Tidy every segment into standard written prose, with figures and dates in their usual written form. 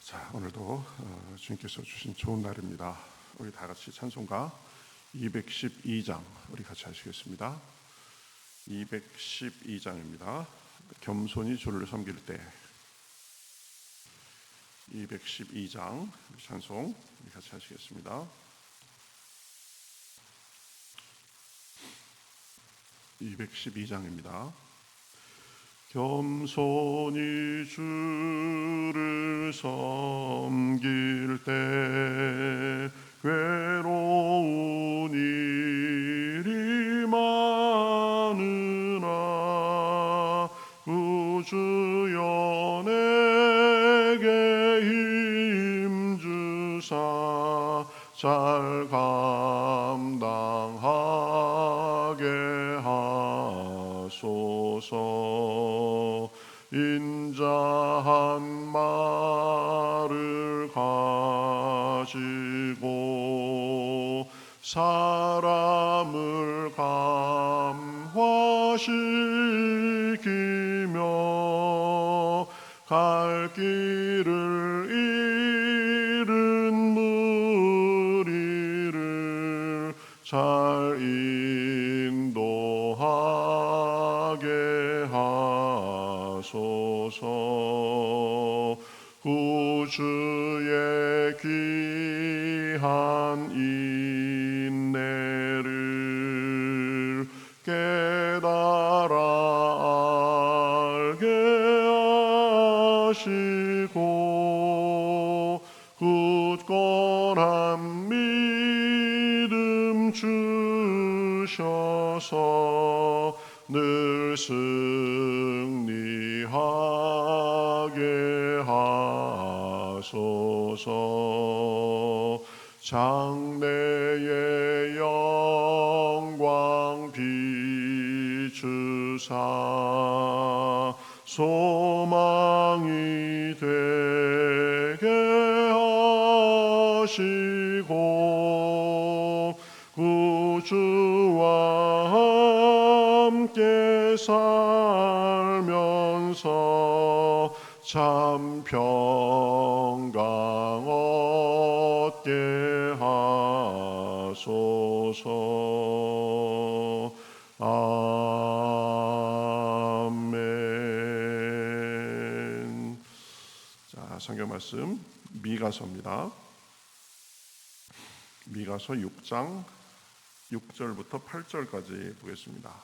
자, 오늘도 주님께서 주신 좋은 날입니다. 우리 다 같이 찬송가 212장 우리 같이 하시겠습니다. 212장입니다. 겸손히 주를 섬길 때. 212장 찬송 우리 같이 하시겠습니다. 212장입니다. 겸손히 주를 섬길 때 괴로운 일이 많으나 구주여 내게 힘주사 잘 감당하게 하소서. 인자한 말을 가지고 사람을 감화시키며 갈 길을 잃은 무리를 잘 인도하게 하소서. 구주의 귀한 인내를 깨달아 알게 하시고 굳건한 믿음 주셔서 늘 승리하게 하소서. 장래의 영광 비추사 소망이 되게 하시고 구주와 함께 살면서 참 평강 얻게 하소서. 아멘. 자, 성경 말씀 미가서입니다. 미가서 6장 6절부터 8절까지 보겠습니다.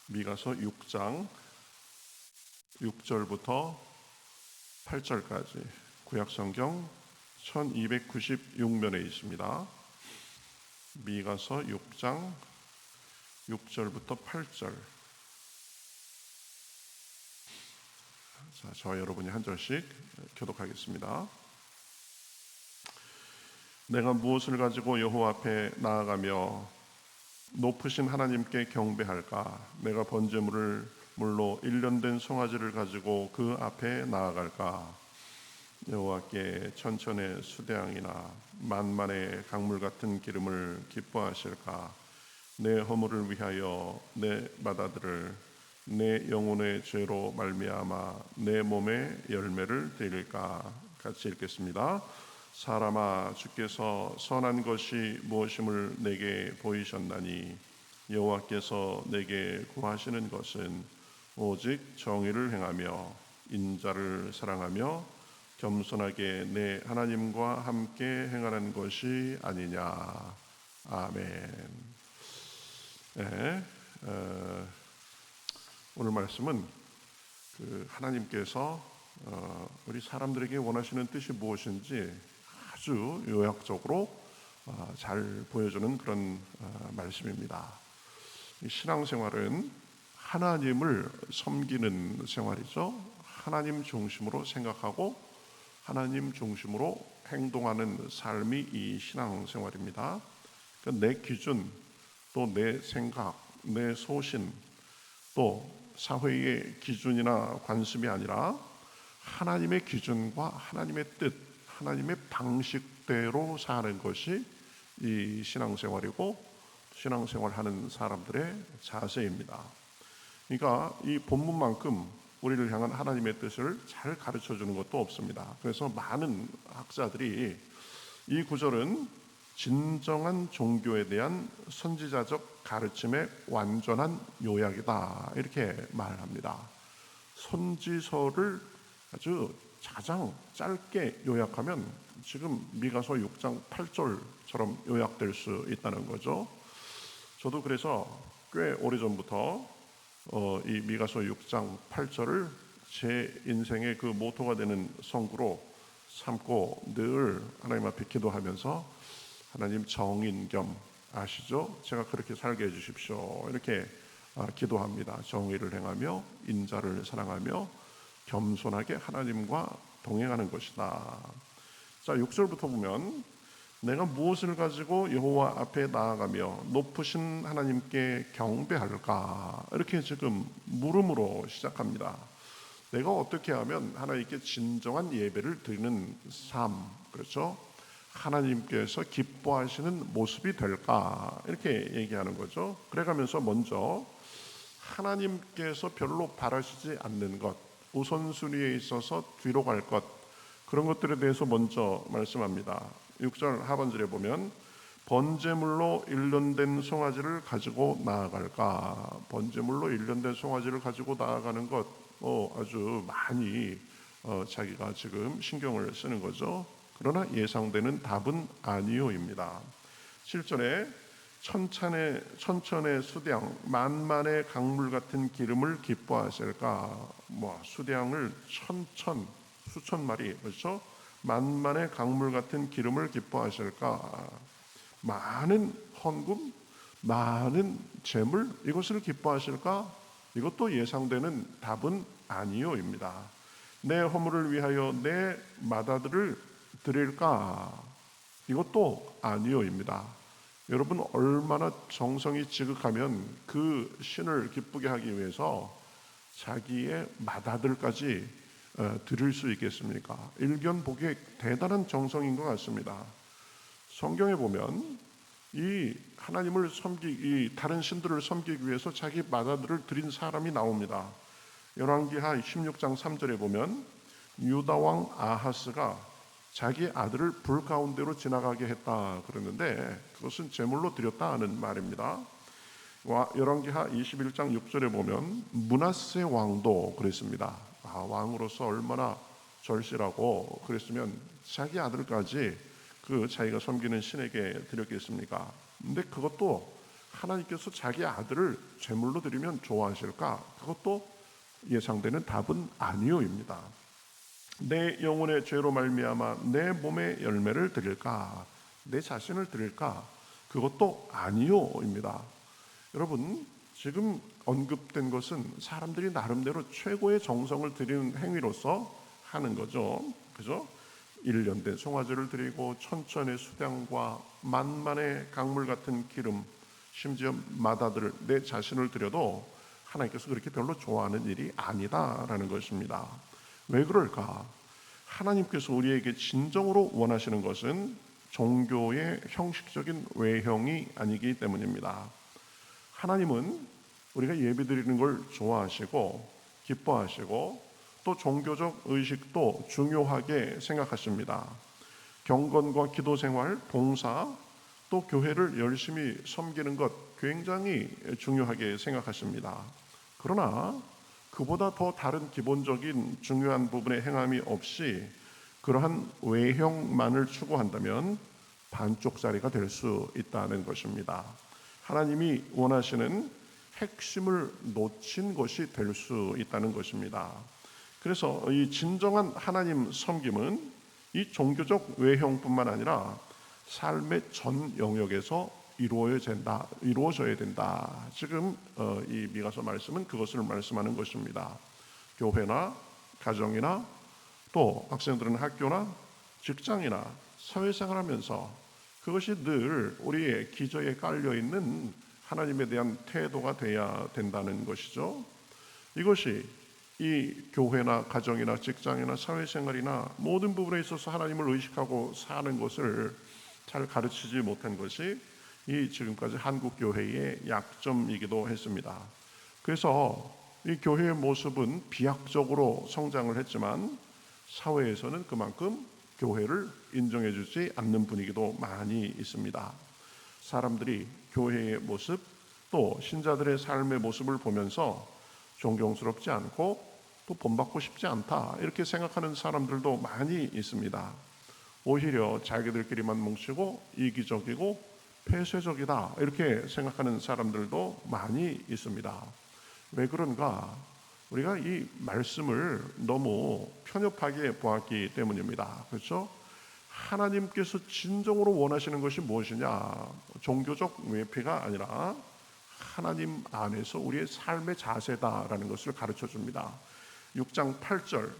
미가서 6장 6절부터 8절까지 구약성경 1296면에 있습니다. 미가서 6장 6절부터 8절. 자, 저와 여러분이 한 절씩 교독하겠습니다. 내가 무엇을 가지고 여호와 앞에 나아가며 높으신 하나님께 경배할까? 내가 번제물을 물로 1년 된 송아지를 가지고 그 앞에 나아갈까? 여호와께 천천의 수대양이나 만만의 강물 같은 기름을 기뻐하실까? 내 허물을 위하여 내 마다들을 내 영혼의 죄로 말미암아 내 몸에 열매를 드릴까? 같이 읽겠습니다. 사람아, 주께서 선한 것이 무엇임을 내게 보이셨나니 여호와께서 내게 구하시는 것은 오직 정의를 행하며 인자를 사랑하며 겸손하게 내 하나님과 함께 행하는 것이 아니냐. 아멘. 네, 오늘 말씀은 하나님께서 우리 사람들에게 원하시는 뜻이 무엇인지 아주 요약적으로 잘 보여주는 그런 말씀입니다. 신앙생활은 하나님을 섬기는 생활이죠. 하나님 중심으로 생각하고 하나님 중심으로 행동하는 삶이 이 신앙생활입니다. 그러니까 내 기준, 또 내 생각, 내 소신, 또 사회의 기준이나 관습이 아니라 하나님의 기준과 하나님의 뜻, 하나님의 방식대로 사는 것이 이 신앙생활이고 신앙생활하는 사람들의 자세입니다. 그러니까 이 본문만큼 우리를 향한 하나님의 뜻을 잘 가르쳐 주는 것도 없습니다. 그래서 많은 학자들이 이 구절은 진정한 종교에 대한 선지자적 가르침의 완전한 요약이다 이렇게 말합니다. 선지서를 아주 가장 짧게 요약하면 지금 미가서 6장 8절처럼 요약될 수 있다는 거죠. 저도 그래서 꽤 오래전부터 이 미가서 6장 8절을 제 인생의 그 모토가 되는 성구로 삼고 늘 하나님 앞에 기도하면서 하나님 정인 겸 아시죠? 제가 그렇게 살게 해주십시오 이렇게 기도합니다. 정의를 행하며 인자를 사랑하며 겸손하게 하나님과 동행하는 것이다. 자, 6절부터 보면 내가 무엇을 가지고 여호와 앞에 나아가며 높으신 하나님께 경배할까 이렇게 지금 물음으로 시작합니다. 내가 어떻게 하면 하나님께 진정한 예배를 드리는 삶, 그렇죠? 하나님께서 기뻐하시는 모습이 될까 이렇게 얘기하는 거죠. 그래가면서 먼저 하나님께서 별로 바라시지 않는 것, 우선순위에 있어서 뒤로 갈 것, 그런 것들에 대해서 먼저 말씀합니다. 6절 하반절에 보면 번제물로 일련된 송아지를 가지고 나아갈까. 번제물로 일련된 송아지를 가지고 나아가는 것 아주 많이 자기가 지금 신경을 쓰는 거죠. 그러나 예상되는 답은 아니요입니다. 7절에 천천의 수량 만만의 강물 같은 기름을 기뻐하실까. 수량을 수천 마리, 그렇죠? 만만의 강물 같은 기름을 기뻐하실까. 많은 헌금, 많은 재물, 이것을 기뻐하실까? 이것도 예상되는 답은 아니요입니다. 내 허물을 위하여 내 마다들을 드릴까? 이것도 아니요입니다. 여러분, 얼마나 정성이 지극하면 그 신을 기쁘게 하기 위해서 자기의 맏아들까지 드릴 수 있겠습니까? 일견 보기에 대단한 정성인 것 같습니다. 성경에 보면 이 하나님을 다른 신들을 섬기기 위해서 자기 맏아들을 드린 사람이 나옵니다. 열왕기하 16장 3절에 보면 유다 왕 아하스가 자기 아들을 불 가운데로 지나가게 했다 그러는데 그것은 제물로 드렸다 하는 말입니다. 열왕기하 21장 6절에 보면 므낫세 왕도 그랬습니다. 왕으로서 얼마나 절실하고 그랬으면 자기 아들까지 자기가 섬기는 신에게 드렸겠습니까? 근데 그것도 하나님께서 자기 아들을 제물로 드리면 좋아하실까? 그것도 예상되는 답은 아니요입니다. 내 영혼의 죄로 말미암아 내 몸의 열매를 드릴까? 내 자신을 드릴까? 그것도 아니요입니다. 여러분, 지금 언급된 것은 사람들이 나름대로 최고의 정성을 드리는 행위로서 하는 거죠. 그죠? 1년 된 송아지를 드리고 천천의 수량과 만만의 강물 같은 기름, 심지어 맏아들을 내 자신을 드려도 하나님께서 그렇게 별로 좋아하는 일이 아니다라는 것입니다. 왜 그럴까? 하나님께서 우리에게 진정으로 원하시는 것은 종교의 형식적인 외형이 아니기 때문입니다. 하나님은 우리가 예배드리는 걸 좋아하시고 기뻐하시고 또 종교적 의식도 중요하게 생각하십니다. 경건과 기도 생활, 봉사, 또 교회를 열심히 섬기는 것 굉장히 중요하게 생각하십니다. 그러나 그보다 더 다른 기본적인 중요한 부분의 행함이 없이 그러한 외형만을 추구한다면 반쪽짜리가 될 수 있다는 것입니다. 하나님이 원하시는 핵심을 놓친 것이 될 수 있다는 것입니다. 그래서 이 진정한 하나님 섬김은 이 종교적 외형뿐만 아니라 삶의 전 영역에서 이루어져야 된다. 지금 이 미가서 말씀은 그것을 말씀하는 것입니다. 교회나 가정이나 또 학생들은 학교나 직장이나 사회생활하면서 그것이 늘 우리의 기저에 깔려있는 하나님에 대한 태도가 돼야 된다는 것이죠. 이것이 이 교회나 가정이나 직장이나 사회생활이나 모든 부분에 있어서 하나님을 의식하고 사는 것을 잘 가르치지 못한 것이 이 지금까지 한국 교회의 약점이기도 했습니다. 그래서 이 교회의 모습은 비약적으로 성장을 했지만 사회에서는 그만큼 교회를 인정해 주지 않는 분위기도 많이 있습니다. 사람들이 교회의 모습 또 신자들의 삶의 모습을 보면서 존경스럽지 않고 또 본받고 싶지 않다 이렇게 생각하는 사람들도 많이 있습니다. 오히려 자기들끼리만 뭉치고 이기적이고 폐쇄적이다 이렇게 생각하는 사람들도 많이 있습니다. 왜 그런가? 우리가 이 말씀을 너무 편협하게 보았기 때문입니다. 그렇죠? 하나님께서 진정으로 원하시는 것이 무엇이냐? 종교적 외피가 아니라 하나님 안에서 우리의 삶의 자세다라는 것을 가르쳐 줍니다. 6장 8절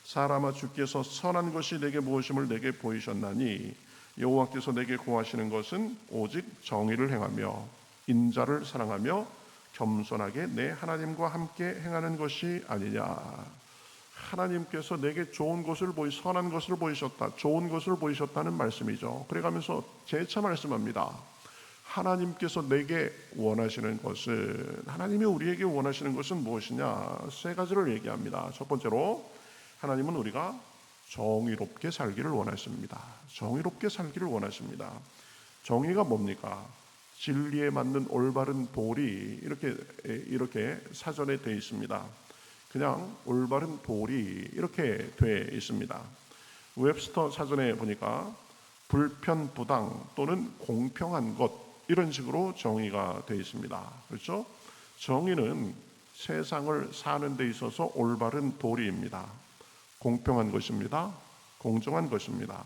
사람아 주께서 선한 것이 내게 무엇임을 내게 보이셨나니 여호와께서 내게 구하시는 것은 오직 정의를 행하며 인자를 사랑하며 겸손하게 내 하나님과 함께 행하는 것이 아니냐. 하나님께서 내게 좋은 것을 선한 것을 보이셨다, 좋은 것을 보이셨다는 말씀이죠. 그래가면서 재차 말씀합니다. 하나님께서 내게 원하시는 것은, 하나님이 우리에게 원하시는 것은 무엇이냐? 세 가지를 얘기합니다. 첫 번째로 하나님은 우리가 정의롭게 살기를 원하십니다. 정의롭게 살기를 원하십니다. 정의가 뭡니까? 진리에 맞는 올바른 도리, 이렇게 사전에 되어 있습니다. 그냥 올바른 도리 이렇게 되어 있습니다. 웹스터 사전에 보니까 불편부당 또는 공평한 것 이런 식으로 정의가 되어 있습니다. 그렇죠? 정의는 세상을 사는 데 있어서 올바른 도리입니다. 공평한 것입니다. 공정한 것입니다.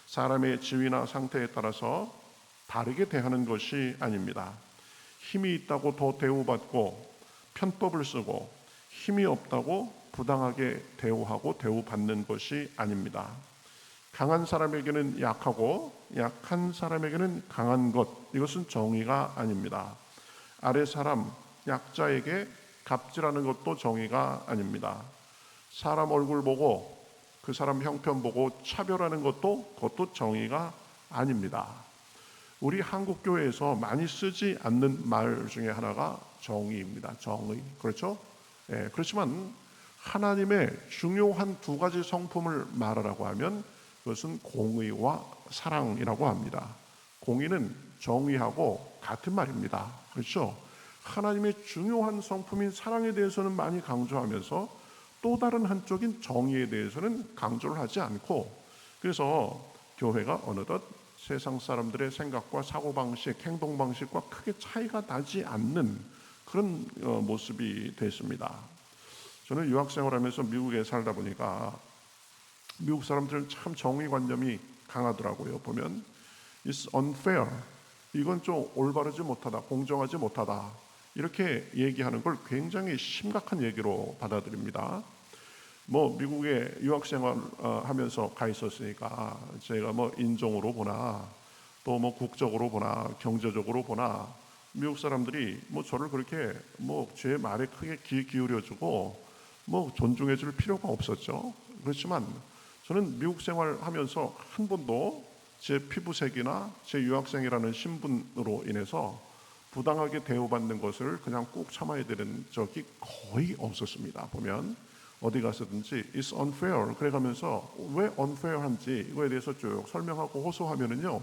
사람의 지위나 상태에 따라서 다르게 대하는 것이 아닙니다. 힘이 있다고 더 대우받고 편법을 쓰고 힘이 없다고 부당하게 대우하고 대우받는 것이 아닙니다. 강한 사람에게는 약하고 약한 사람에게는 강한 것, 이것은 정의가 아닙니다. 아래 사람, 약자에게 갑질하는 것도 정의가 아닙니다. 사람 얼굴 보고 그 사람 형편 보고 차별하는 그것도 정의가 아닙니다. 우리 한국 교회에서 많이 쓰지 않는 말 중에 하나가 정의입니다. 정의. 그렇죠? 그렇지만 하나님의 중요한 두 가지 성품을 말하라고 하면 그것은 공의와 사랑이라고 합니다. 공의는 정의하고 같은 말입니다. 그렇죠? 하나님의 중요한 성품인 사랑에 대해서는 많이 강조하면서 또 다른 한쪽인 정의에 대해서는 강조를 하지 않고, 그래서 교회가 어느덧 세상 사람들의 생각과 사고방식, 행동방식과 크게 차이가 나지 않는 그런 모습이 됐습니다. 저는 유학생활하면서 미국에 살다 보니까 미국 사람들은 참 정의관념이 강하더라고요. 보면 It's unfair, 이건 좀 올바르지 못하다, 공정하지 못하다 이렇게 얘기하는 걸 굉장히 심각한 얘기로 받아들입니다. 미국에 유학생활 하면서 가 있었으니까 제가 인종으로 보나 또 국적으로 보나 경제적으로 보나 미국 사람들이 저를 그렇게 제 말에 크게 귀 기울여주고 존중해 줄 필요가 없었죠. 그렇지만 저는 미국 생활하면서 한 번도 제 피부색이나 제 유학생이라는 신분으로 인해서 부당하게 대우받는 것을 그냥 꾹 참아야 되는 적이 거의 없었습니다. 보면 어디 가서든지 It's unfair 그래가면서 왜 unfair한지 이거에 대해서 쭉 설명하고 호소하면은요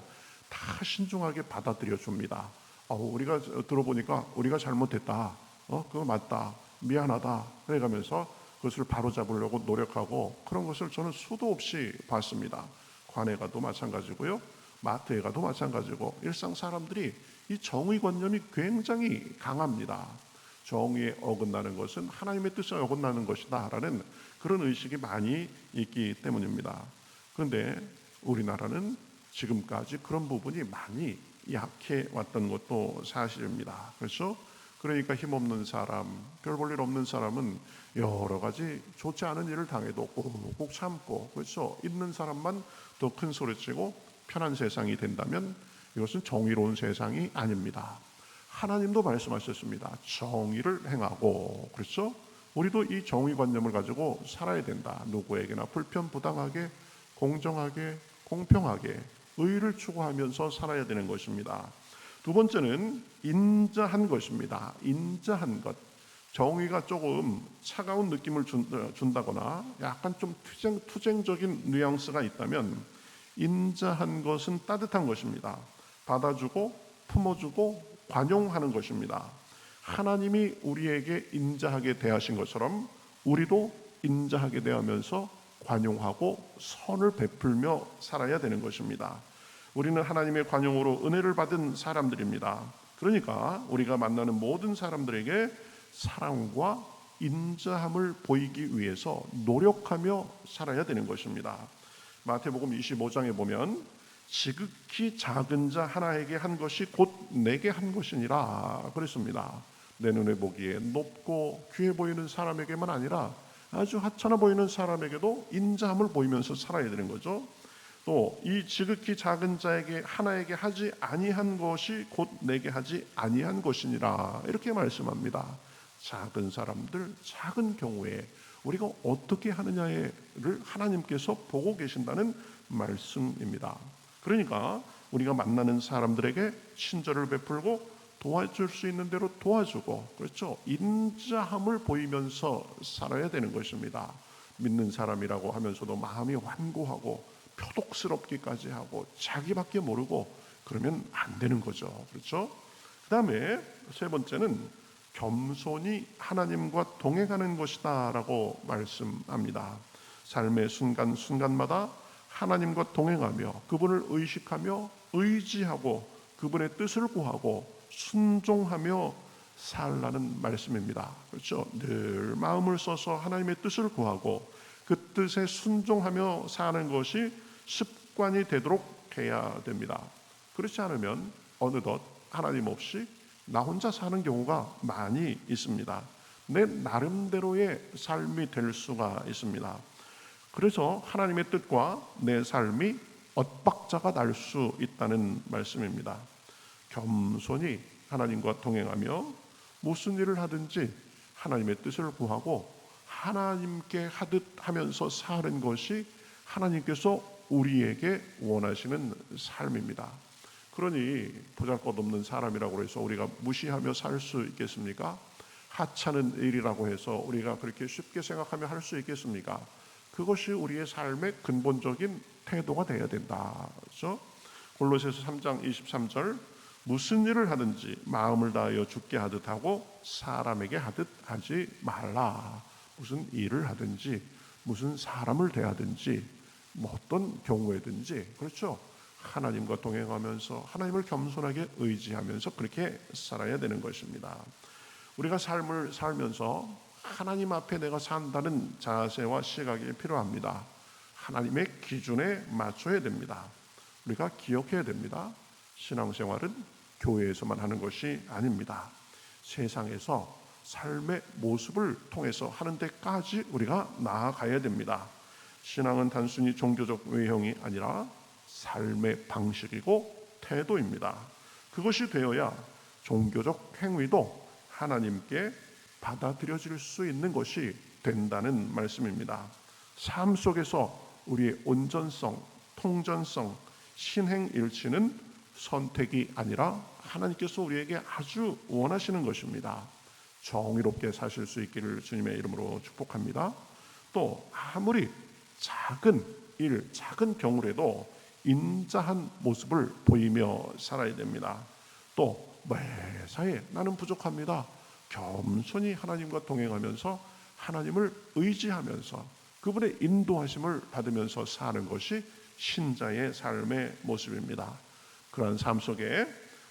다 신중하게 받아들여 줍니다. 우리가 들어보니까 우리가 잘못했다, 그거 맞다, 미안하다 그래가면서 그것을 바로잡으려고 노력하고, 그런 것을 저는 수도 없이 봤습니다. 관에 가도 마찬가지고요, 마트에 가도 마찬가지고, 일상 사람들이 이 정의관념이 굉장히 강합니다. 정의에 어긋나는 것은 하나님의 뜻에 어긋나는 것이다 라는 그런 의식이 많이 있기 때문입니다. 그런데 우리나라는 지금까지 그런 부분이 많이 약해 왔던 것도 사실입니다. 그렇죠? 그러니까 힘없는 사람, 별 볼 일 없는 사람은 여러 가지 좋지 않은 일을 당해도 꾹꾹 참고, 그렇죠? 있는 사람만 더 큰 소리치고 편한 세상이 된다면 이것은 정의로운 세상이 아닙니다. 하나님도 말씀하셨습니다. 정의를 행하고, 그렇죠? 우리도 이 정의관념을 가지고 살아야 된다. 누구에게나 불편부당하게, 공정하게, 공평하게 의를 추구하면서 살아야 되는 것입니다. 두 번째는 인자한 것입니다. 인자한 것. 정의가 조금 차가운 느낌을 준다거나 약간 좀 투쟁적인 뉘앙스가 있다면 인자한 것은 따뜻한 것입니다. 받아주고 품어주고 관용하는 것입니다. 하나님이 우리에게 인자하게 대하신 것처럼 우리도 인자하게 대하면서 관용하고 선을 베풀며 살아야 되는 것입니다. 우리는 하나님의 관용으로 은혜를 받은 사람들입니다. 그러니까 우리가 만나는 모든 사람들에게 사랑과 인자함을 보이기 위해서 노력하며 살아야 되는 것입니다. 마태복음 25장에 보면 지극히 작은 자 하나에게 한 것이 곧 내게 한 것이니라 그랬습니다. 내 눈에 보기에 높고 귀해 보이는 사람에게만 아니라 아주 하찮아 보이는 사람에게도 인자함을 보이면서 살아야 되는 거죠. 또 이 지극히 작은 자에게 하나에게 하지 아니한 것이 곧 내게 하지 아니한 것이니라 이렇게 말씀합니다. 작은 사람들, 작은 경우에 우리가 어떻게 하느냐를 하나님께서 보고 계신다는 말씀입니다. 그러니까 우리가 만나는 사람들에게 친절을 베풀고 도와줄 수 있는 대로 도와주고, 그렇죠? 인자함을 보이면서 살아야 되는 것입니다. 믿는 사람이라고 하면서도 마음이 완고하고 표독스럽기까지 하고 자기밖에 모르고 그러면 안 되는 거죠. 그렇죠? 그 다음에 세 번째는 겸손히 하나님과 동행하는 것이다 라고 말씀합니다. 삶의 순간순간마다 하나님과 동행하며 그분을 의식하며 의지하고 그분의 뜻을 구하고 순종하며 살라는 말씀입니다. 그렇죠? 늘 마음을 써서 하나님의 뜻을 구하고 그 뜻에 순종하며 사는 것이 습관이 되도록 해야 됩니다. 그렇지 않으면 어느덧 하나님 없이 나 혼자 사는 경우가 많이 있습니다. 내 나름대로의 삶이 될 수가 있습니다. 그래서 하나님의 뜻과 내 삶이 엇박자가 날 수 있다는 말씀입니다. 겸손히 하나님과 동행하며 무슨 일을 하든지 하나님의 뜻을 구하고 하나님께 하듯 하면서 사는 것이 하나님께서 우리에게 원하시는 삶입니다. 그러니 보잘것없는 사람이라고 해서 우리가 무시하며 살 수 있겠습니까? 하찮은 일이라고 해서 우리가 그렇게 쉽게 생각하며 할 수 있겠습니까? 그것이 우리의 삶의 근본적인 태도가 되어야 된다. 그렇죠? 골로새서 3장 23절 무슨 일을 하든지 마음을 다하여 주께 하듯 하고 사람에게 하듯 하지 말라. 무슨 일을 하든지 무슨 사람을 대하든지 뭐 어떤 경우에든지 그렇죠? 하나님과 동행하면서 하나님을 겸손하게 의지하면서 그렇게 살아야 되는 것입니다. 우리가 삶을 살면서 하나님 앞에 내가 산다는 자세와 시각이 필요합니다. 하나님의 기준에 맞춰야 됩니다. 우리가 기억해야 됩니다. 신앙생활은 교회에서만 하는 것이 아닙니다. 세상에서 삶의 모습을 통해서 하는 데까지 우리가 나아가야 됩니다. 신앙은 단순히 종교적 외형이 아니라 삶의 방식이고 태도입니다. 그것이 되어야 종교적 행위도 하나님께 받아들여질 수 있는 것이 된다는 말씀입니다. 삶 속에서 우리의 온전성, 통전성, 신행일치는 선택이 아니라 하나님께서 우리에게 아주 원하시는 것입니다. 정의롭게 사실 수 있기를 주님의 이름으로 축복합니다. 또 아무리 작은 일, 작은 경우라도 인자한 모습을 보이며 살아야 됩니다. 또 매사에 나는 부족합니다. 겸손히 하나님과 동행하면서 하나님을 의지하면서 그분의 인도하심을 받으면서 사는 것이 신자의 삶의 모습입니다. 그러한 삶 속에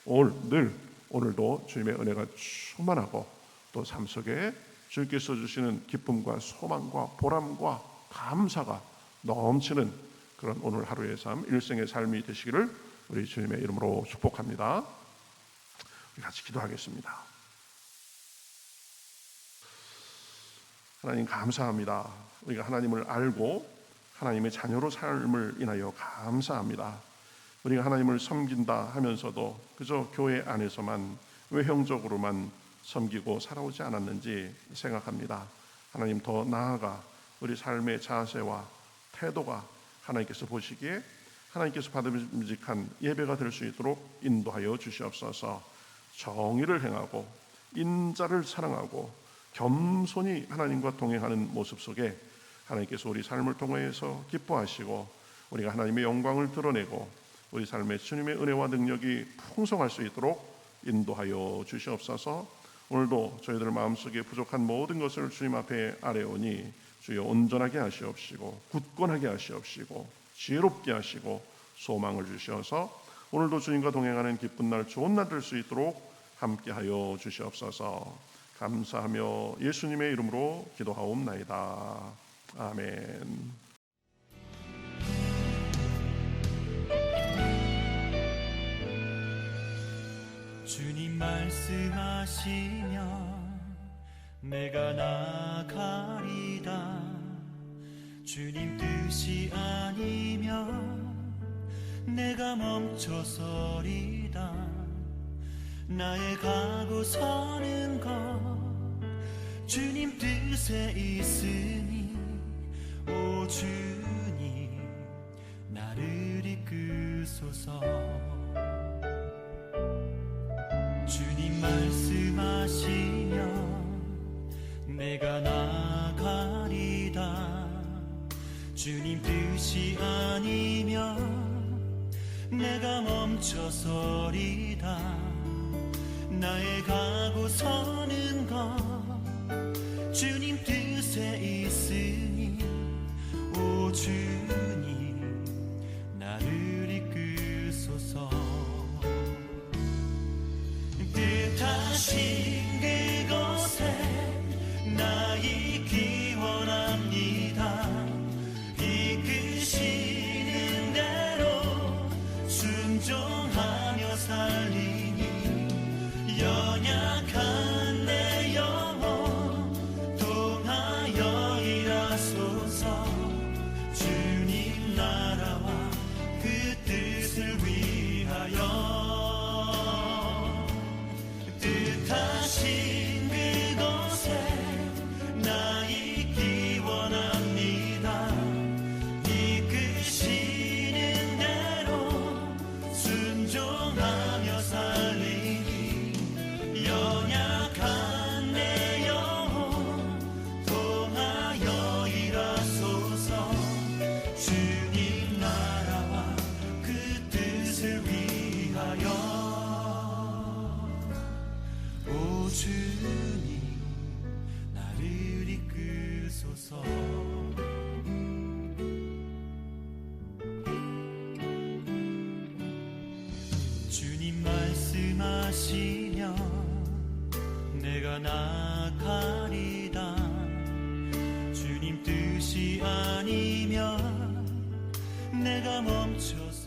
오늘도 주님의 은혜가 충만하고 또 삶 속에 주께서 주시는 기쁨과 소망과 보람과 감사가 넘치는 그런 오늘 하루의 삶, 일생의 삶이 되시기를 우리 주님의 이름으로 축복합니다. 우리 같이 기도하겠습니다. 하나님 감사합니다. 우리가 하나님을 알고 하나님의 자녀로 삶을 인하여 감사합니다. 우리가 하나님을 섬긴다 하면서도 그저 교회 안에서만 외형적으로만 섬기고 살아오지 않았는지 생각합니다. 하나님 더 나아가 우리 삶의 자세와 태도가 하나님께서 보시기에 하나님께서 받음직한 예배가 될 수 있도록 인도하여 주시옵소서. 정의를 행하고 인자를 사랑하고 겸손히 하나님과 동행하는 모습 속에 하나님께서 우리 삶을 통해서 기뻐하시고 우리가 하나님의 영광을 드러내고 우리 삶에 주님의 은혜와 능력이 풍성할 수 있도록 인도하여 주시옵소서. 오늘도 저희들 마음속에 부족한 모든 것을 주님 앞에 아뢰오니 주여 온전하게 하시옵시고 굳건하게 하시옵시고 지혜롭게 하시고 소망을 주시어서 오늘도 주님과 동행하는 기쁜 날 좋은 날 될 수 있도록 함께하여 주시옵소서. 감사하며 예수님의 이름으로 기도하옵나이다. 아멘. 주님 말씀하시면 내가 나가리다. 주님 뜻이 아니면 내가 멈춰서리다. 나의 가고 서는 것 주님 뜻에 있으니 오 주님 나를 이끄소서. 주님 말씀하시면 내가 나가리다. 주님 뜻이 아니면 내가 멈춰서리다. 나의 가고 서는 것 주님 뜻에 있으니 오 주님 나를 이끄소서. 뜻하신 그곳에 나 있기 원합니다. 이끄시는 대로 순종하며 살리니 연약한 내 영혼 통하여 일하소서. 주님 나라와 그 뜻을 위하여 뜻하신 그곳에 나 있기 원합니다. 이끄시는 대로 순종하며 살리니 연약한 내 영혼 통하여 일하소서. 주님 나라와 그 뜻을 위하여 오 주님 나를 이끄소서. 주님 말씀하시면 내가 나가리다. 주님 뜻이 아니면 내가 멈춰서